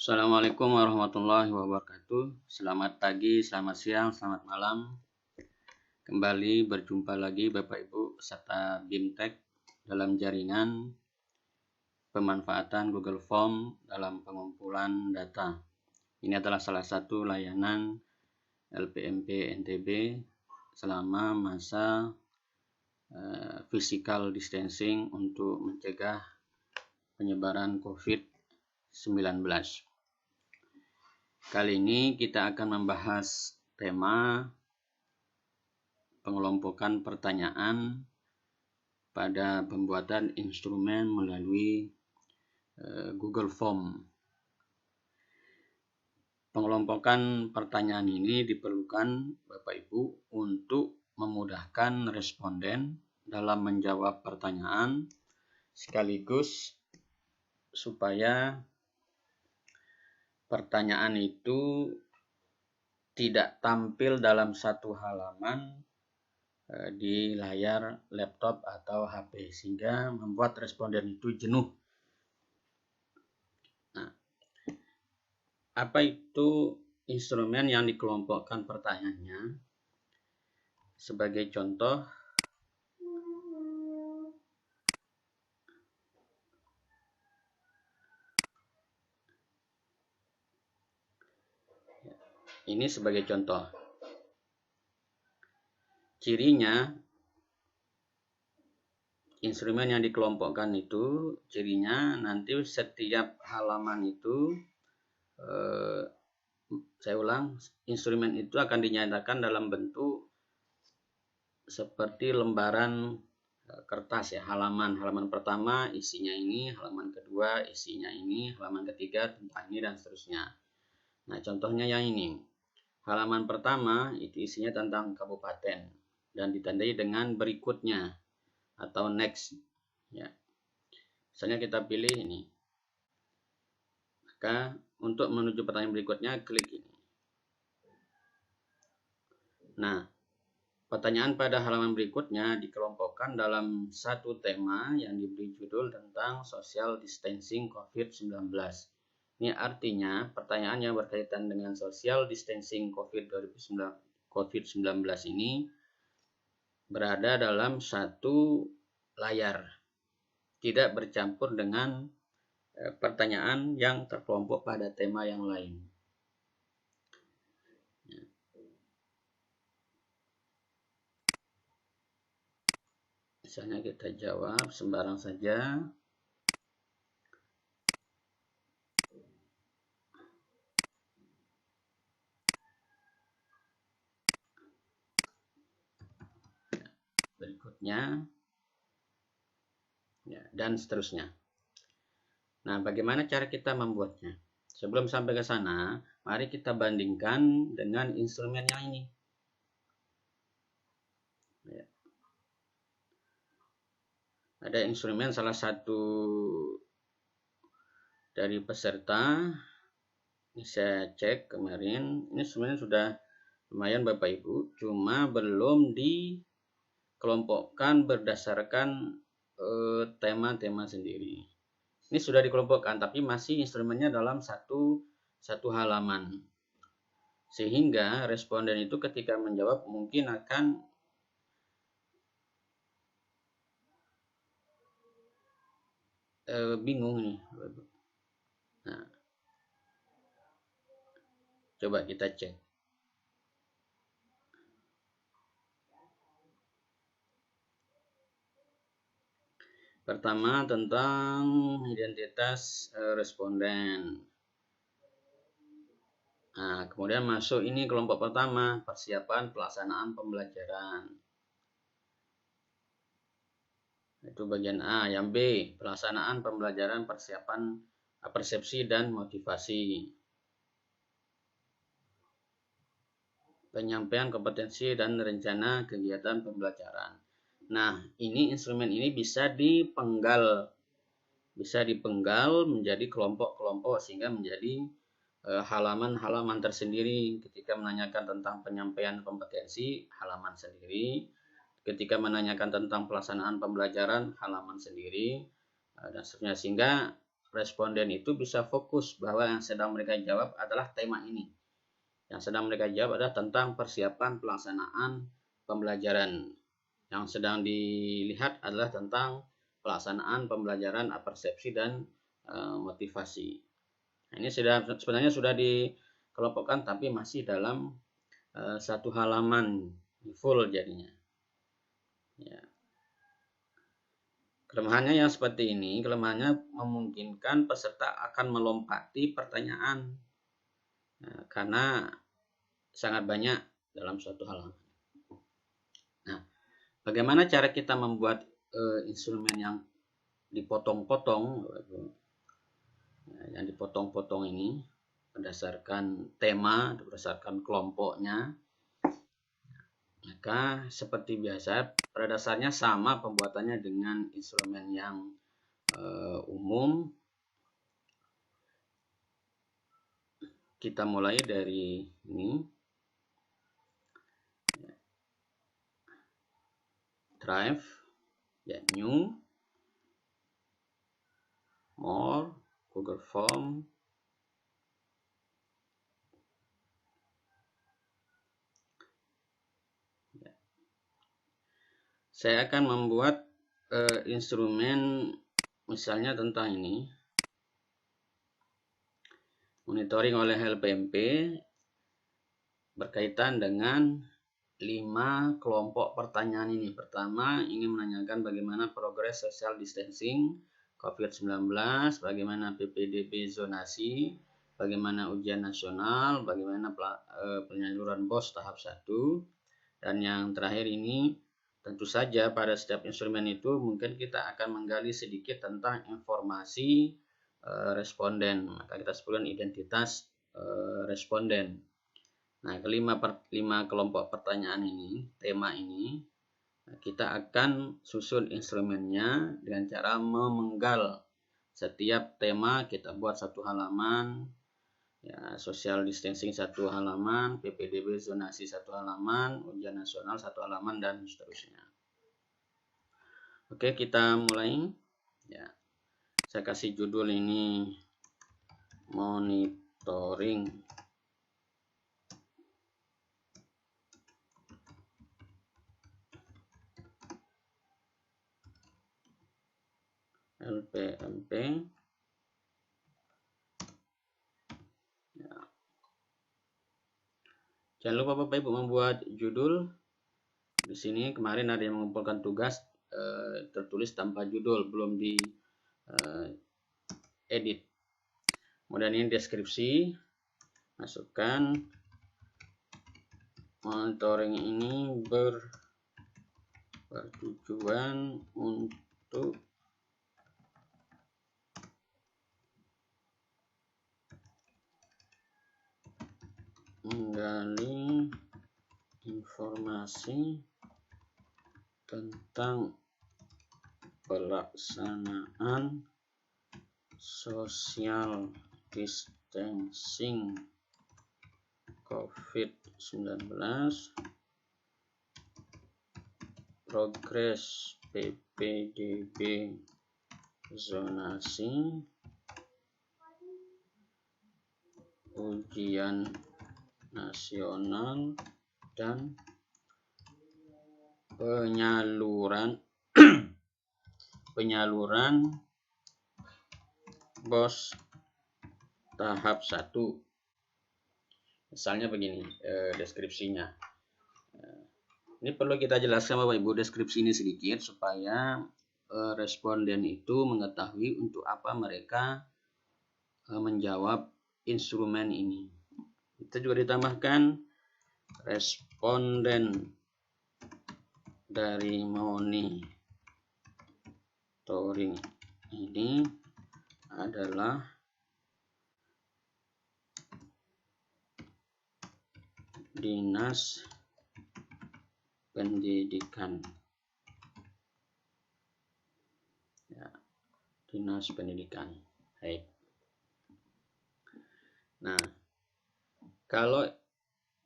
Assalamualaikum warahmatullahi wabarakatuh. Selamat pagi, selamat siang, selamat malam. Kembali berjumpa lagi Bapak Ibu peserta BIMTEK dalam jaringan pemanfaatan Google Form dalam pengumpulan data. Ini adalah salah satu layanan LPMP NTB selama masa physical distancing untuk mencegah penyebaran COVID-19. Kali ini kita akan membahas tema pengelompokan pertanyaan pada pembuatan instrumen melalui Google Form. Pengelompokan pertanyaan ini diperlukan Bapak Ibu untuk memudahkan responden dalam menjawab pertanyaan sekaligus supaya pertanyaan itu tidak tampil dalam satu halaman di layar laptop atau HP sehingga membuat responden itu jenuh. Nah, apa itu instrumen yang dikelompokkan pertanyaannya? Sebagai contoh, ini sebagai contoh. Cirinya, instrumen yang dikelompokkan itu, cirinya nanti setiap halaman itu, saya ulang, instrumen itu akan dinyatakan dalam bentuk seperti lembaran kertas ya, halaman pertama isinya ini, halaman kedua isinya ini, halaman ketiga tentang ini dan seterusnya. Nah, contohnya yang ini. Halaman pertama itu isinya tentang kabupaten dan ditandai dengan berikutnya atau next ya. Misalnya kita pilih ini. Maka untuk menuju pertanyaan berikutnya klik ini. Nah, pertanyaan pada halaman berikutnya dikelompokkan dalam satu tema yang diberi judul tentang social distancing COVID-19. Ini artinya pertanyaan yang berkaitan dengan social distancing COVID-19 ini berada dalam satu layar, tidak bercampur dengan pertanyaan yang terkelompok pada tema yang lain. Misalnya kita jawab sembarang saja. Berikutnya ya, dan seterusnya. Nah, bagaimana cara kita membuatnya? Sebelum sampai ke sana, mari kita bandingkan dengan instrumen yang ini. Ya. Ada instrumen salah satu dari peserta. Ini saya cek kemarin. Ini sebenarnya sudah lumayan Bapak Ibu, cuma belum dikelompokkan berdasarkan tema-tema sendiri. Ini sudah dikelompokkan, tapi masih instrumennya dalam satu halaman. Sehingga responden itu ketika menjawab mungkin akan bingung nih. Nah, coba kita cek. Pertama tentang identitas responden. Nah, kemudian masuk ini kelompok pertama, persiapan pelaksanaan pembelajaran. Itu bagian A. Yang B, pelaksanaan pembelajaran persiapan persepsi dan motivasi. Penyampaian kompetensi dan rencana kegiatan pembelajaran. Nah, ini instrumen ini bisa dipenggal menjadi kelompok-kelompok sehingga menjadi halaman-halaman tersendiri. Ketika menanyakan tentang penyampaian kompetensi, halaman sendiri. Ketika menanyakan tentang pelaksanaan pembelajaran, halaman sendiri, dan seterusnya. Sehingga responden itu bisa fokus bahwa yang sedang mereka jawab adalah tema ini. Yang sedang mereka jawab adalah tentang persiapan pelaksanaan pembelajaran. Yang sedang dilihat adalah tentang pelaksanaan pembelajaran persepsi dan motivasi. Nah, ini sebenarnya sudah dikelompokkan tapi masih dalam satu halaman full jadinya. Ya. Kelemahannya yang seperti ini, kelemahannya memungkinkan peserta akan melompati pertanyaan karena sangat banyak dalam suatu halaman. Nah, bagaimana cara kita membuat instrumen yang dipotong-potong? Yang dipotong-potong ini berdasarkan tema, berdasarkan kelompoknya. Maka seperti biasa, pada dasarnya sama pembuatannya dengan instrumen yang umum. Kita mulai dari ini. Drive, ya, new, more, Google Form. Saya akan membuat instrumen misalnya tentang ini, monitoring oleh LPMP berkaitan dengan 5 kelompok pertanyaan ini. Pertama, ingin menanyakan bagaimana progres social distancing COVID-19, bagaimana PPDB zonasi, bagaimana ujian nasional, bagaimana penyaluran BOS tahap 1, dan yang terakhir ini tentu saja pada setiap instrumen itu mungkin kita akan menggali sedikit tentang informasi responden. Maka kita sebutkan identitas responden. Nah, kelima kelompok pertanyaan ini, tema ini, kita akan susun instrumennya dengan cara memenggal setiap tema. Kita buat satu halaman, ya, social distancing satu halaman, PPDB zonasi satu halaman, ujian nasional satu halaman, dan seterusnya. Oke, kita mulai. Ya, saya kasih judul ini monitoring LPMP. Ya. Jangan lupa Bapak Ibu membuat judul. Di sini kemarin ada yang mengumpulkan tugas tertulis tanpa judul, belum di edit. Kemudian ini deskripsi, masukkan monitoring ini bertujuan untuk menggali informasi tentang pelaksanaan social distancing COVID-19, progres PPDB zonasi, ujian nasional, dan penyaluran BOS tahap 1. Misalnya begini deskripsinya. Ini perlu kita jelaskan Bapak Ibu deskripsi ini sedikit supaya responden itu mengetahui untuk apa mereka menjawab instrumen ini. Kita juga ditambahkan responden dari monitoring ini adalah Dinas Pendidikan. Ya, Dinas Pendidikan. Baik. Nah, kalau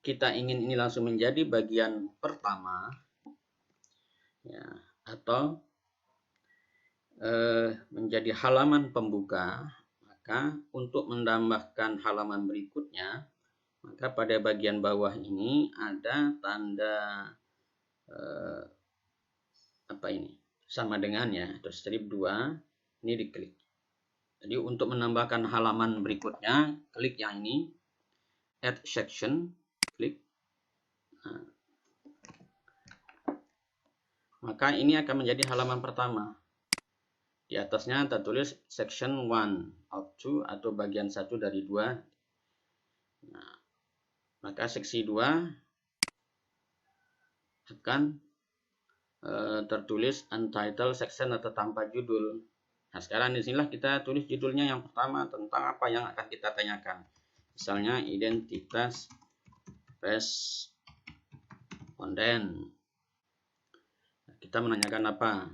kita ingin ini langsung menjadi bagian pertama, ya, atau menjadi halaman pembuka, maka untuk menambahkan halaman berikutnya, maka pada bagian bawah ini ada tanda apa ini? Sama dengan ya, atau strip 2, ini diklik. Jadi untuk menambahkan halaman berikutnya, klik yang ini, add section, klik. Nah, maka ini akan menjadi halaman pertama. Di atasnya tertulis section 1 of 2 atau bagian 1 dari 2. Nah, maka seksi 2 akan tertulis untitled section atau tanpa judul. Nah, sekarang disinilah kita tulis judulnya yang pertama tentang apa yang akan kita tanyakan. Misalnya identitas responden. Kita menanyakan apa?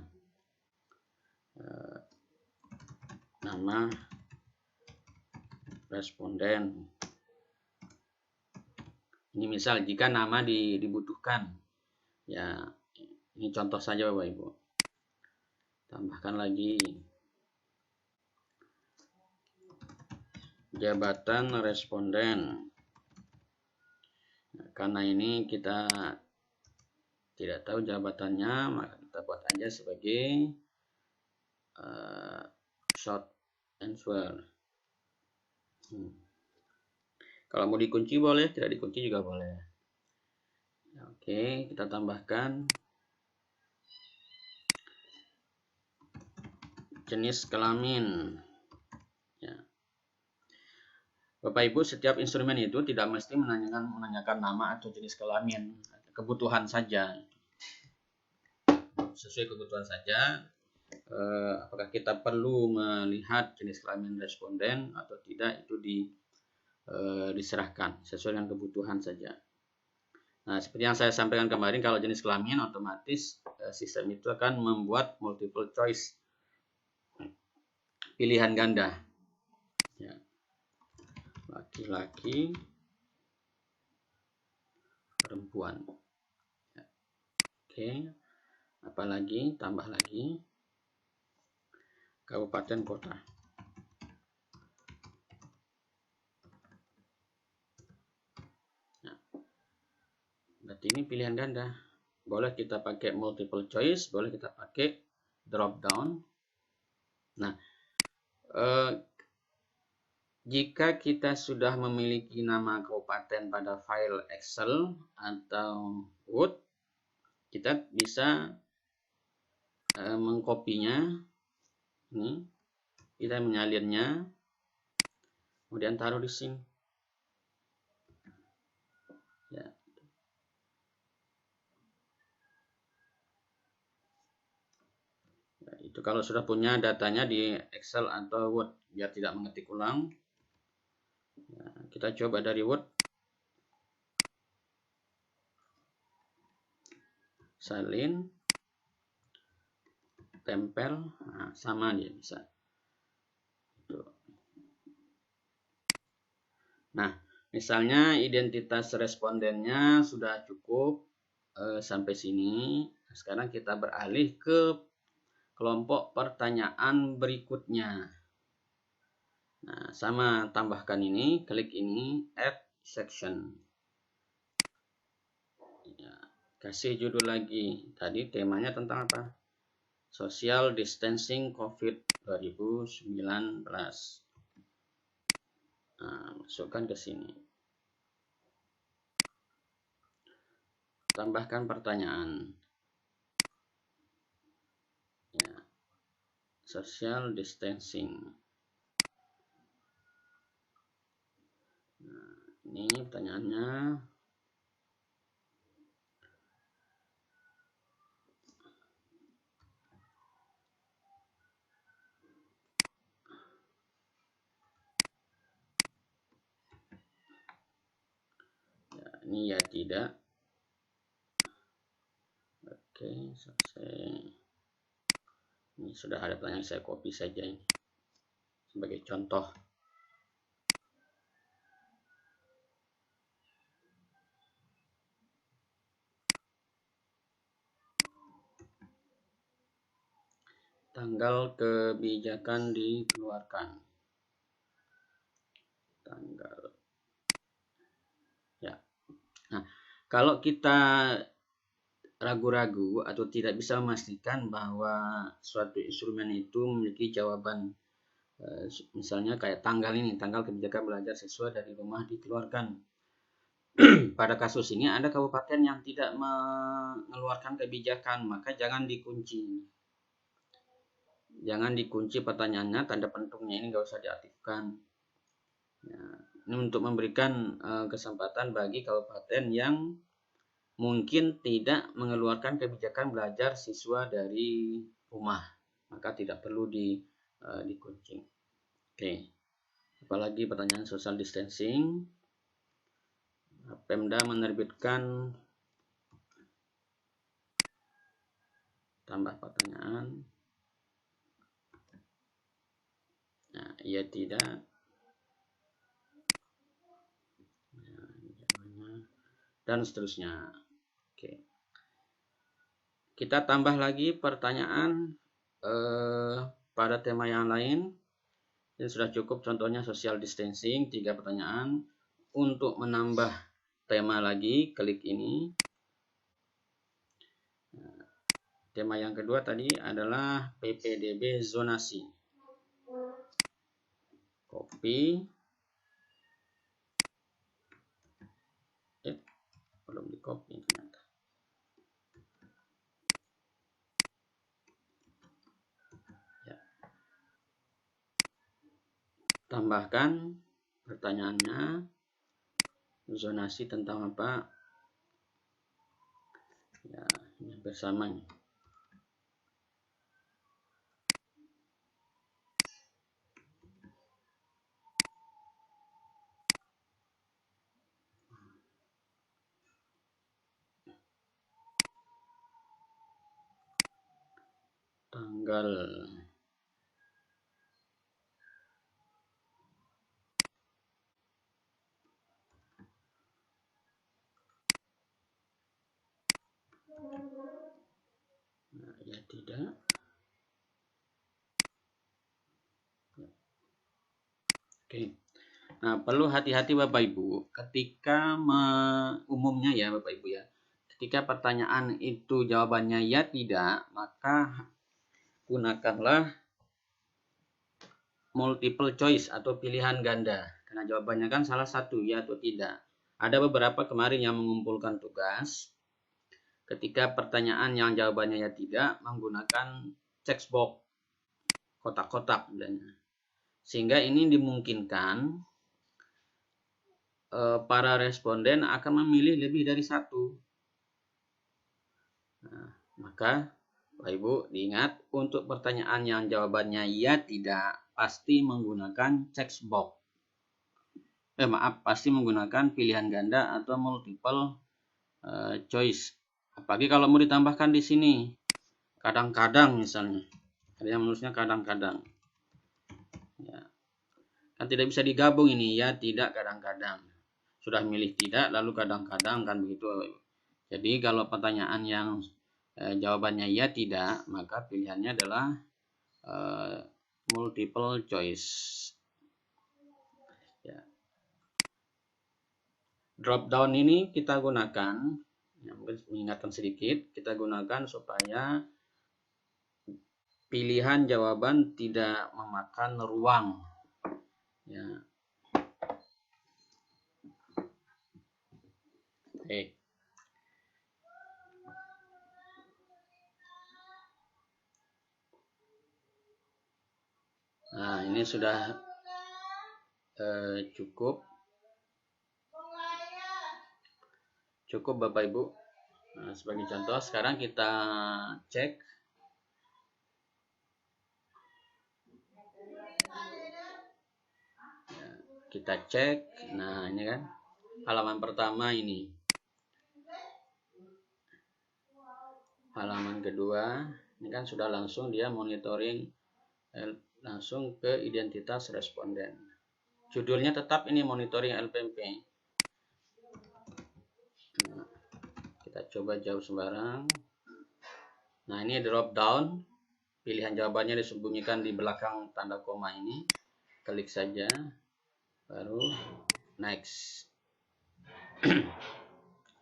Nama responden. Ini misal jika nama dibutuhkan. Ya, ini contoh saja Bapak Ibu. Tambahkan lagi jabatan responden. Nah, karena ini kita tidak tahu jabatannya, maka kita buat aja sebagai short answer. Kalau mau dikunci boleh, tidak dikunci juga boleh. Oke, kita tambahkan jenis kelamin. Ya. Bapak Ibu, setiap instrumen itu tidak mesti menanyakan nama atau jenis kelamin, kebutuhan saja. Sesuai kebutuhan saja. Apakah kita perlu melihat jenis kelamin responden atau tidak, itu diserahkan sesuai dengan kebutuhan saja. Nah, seperti yang saya sampaikan kemarin, kalau jenis kelamin otomatis sistem itu akan membuat multiple choice, pilihan ganda. Ya. Laki-laki, perempuan. Ya. Oke, apalagi tambah lagi kabupaten kota. Berarti ini pilihan ganda. Boleh kita pakai multiple choice, boleh kita pakai drop down. Nah, jika kita sudah memiliki nama kabupaten pada file Excel atau Word, kita bisa mengkopinya. Ini kita menyalirnya, kemudian taruh di sini. Ya. Itu kalau sudah punya datanya di Excel atau Word, biar tidak mengetik ulang. Nah, kita coba dari Word. Salin, tempel, nah, sama dia bisa. Nah, misalnya identitas respondennya sudah cukup sampai sini. Sekarang kita beralih ke kelompok pertanyaan berikutnya. Nah, sama tambahkan ini, klik ini, add section. Ya, kasih judul lagi. Tadi temanya tentang apa? Social Distancing COVID 2019. Nah, masukkan ke sini. Tambahkan pertanyaan. Ya, social distancing. Nah, ini pertanyaannya. Ya, ini ya tidak. Oke, selesai. Ini sudah ada pertanyaan, saya copy saja ini sebagai contoh. Tanggal kebijakan dikeluarkan. Tanggal. Ya. Nah, kalau kita ragu-ragu atau tidak bisa memastikan bahwa suatu instrumen itu memiliki jawaban, misalnya kayak tanggal ini, tanggal kebijakan belajar siswa dari rumah dikeluarkan. Pada kasus ini ada kabupaten yang tidak mengeluarkan kebijakan, maka jangan dikunci. Jangan dikunci pertanyaannya, tanda pentingnya ini nggak usah diaktifkan. Ya, ini untuk memberikan kesempatan bagi kabupaten yang mungkin tidak mengeluarkan kebijakan belajar siswa dari rumah, maka tidak perlu dikunci. Oke, apalagi pertanyaan social distancing. Pemda menerbitkan tambah pertanyaan. Nah, iya tidak. Dan seterusnya. Oke. Kita tambah lagi pertanyaan pada tema yang lain. Ini sudah cukup, contohnya social distancing, 3 pertanyaan. Untuk menambah tema lagi, klik ini. Tema yang kedua tadi adalah PPDB zonasi. Copy. Belum di copy ternyata. Ya. Tambahkan pertanyaannya, zonasi tentang apa? Ya, ini bersamanya. Tanggal nah, ya tidak. Oke. Nah, perlu hati-hati Bapak Ibu ketika umumnya ya Bapak Ibu ya. Ketika pertanyaan itu jawabannya ya tidak, maka gunakanlah multiple choice atau pilihan ganda. Karena jawabannya kan salah satu ya atau tidak. Ada beberapa kemarin yang mengumpulkan tugas. Ketika pertanyaan yang jawabannya ya tidak, menggunakan checkbox, kotak-kotak bilangnya. Sehingga ini dimungkinkan para responden akan memilih lebih dari satu. Nah, maka Bapak Ibu diingat, untuk pertanyaan yang jawabannya ya tidak, pasti menggunakan checkbox. Pasti menggunakan pilihan ganda atau multiple choice. Apalagi kalau mau ditambahkan di sini, kadang-kadang misalnya, ada yang menulisnya kadang-kadang. Ya. Kan tidak bisa digabung ini ya tidak kadang-kadang. Sudah milih tidak lalu kadang-kadang kan begitu. Jadi kalau pertanyaan yang jawabannya ya tidak, maka pilihannya adalah multiple choice. Ya. Drop down ini kita gunakan, ya, mungkin mengingatkan sedikit, kita gunakan supaya pilihan jawaban tidak memakan ruang. Ya. Oke. Nah, ini sudah cukup Bapak Ibu. Nah, sebagai contoh sekarang kita cek. Ya, kita cek. Nah, ini kan halaman pertama ini. Halaman kedua, ini kan sudah langsung dia monitoring langsung ke identitas responden. Judulnya tetap ini monitoring LPMP. Nah, kita coba jauh sembarang. Nah, ini drop down. pilihan jawabannya disembunyikan di belakang tanda koma ini. Klik saja, baru next.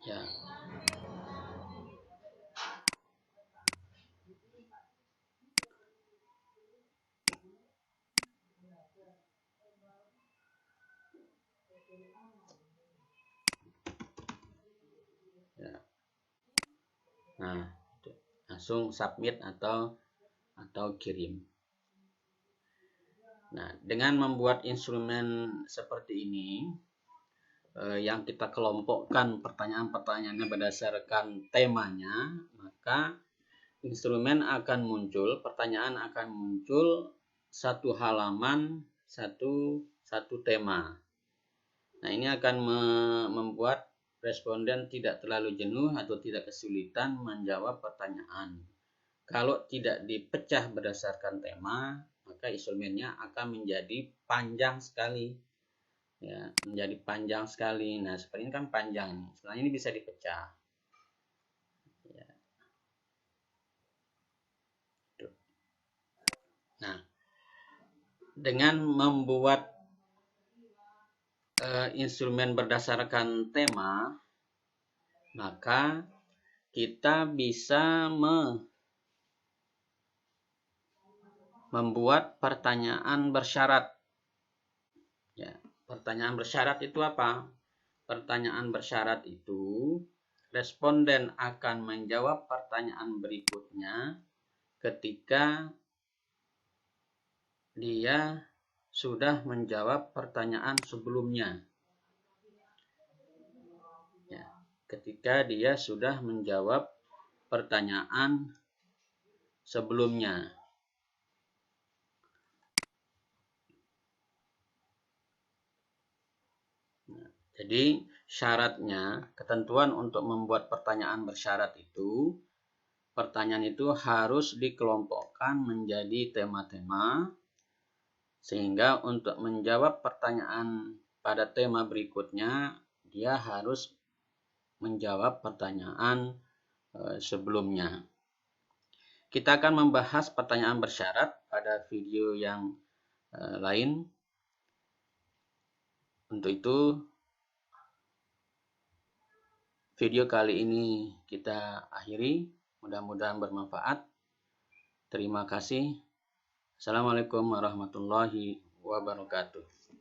Ya. Ya. Nah, langsung submit atau kirim. Nah, dengan membuat instrumen seperti ini, yang kita kelompokkan pertanyaan-pertanyaannya berdasarkan temanya, maka instrumen akan muncul, pertanyaan akan muncul satu halaman, satu tema. Nah, ini akan membuat responden tidak terlalu jenuh atau tidak kesulitan menjawab pertanyaan. Kalau tidak dipecah berdasarkan tema, maka instrumennya akan menjadi panjang sekali. Ya, menjadi panjang sekali. Nah, seperti ini kan panjang. Setelah ini bisa dipecah. Ya. Nah, dengan membuat instrumen berdasarkan tema, maka kita bisa membuat pertanyaan bersyarat. Ya, pertanyaan bersyarat itu apa? Pertanyaan bersyarat itu responden akan menjawab pertanyaan berikutnya ketika dia sudah menjawab pertanyaan sebelumnya. Ya, ketika dia sudah menjawab pertanyaan sebelumnya. Jadi syaratnya, ketentuan untuk membuat pertanyaan bersyarat itu, pertanyaan itu harus dikelompokkan menjadi tema-tema, sehingga untuk menjawab pertanyaan pada tema berikutnya, dia harus menjawab pertanyaan sebelumnya. Kita akan membahas pertanyaan bersyarat pada video yang lain. Untuk itu, video kali ini kita akhiri. Mudah-mudahan bermanfaat. Terima kasih. Assalamualaikum warahmatullahi wabarakatuh.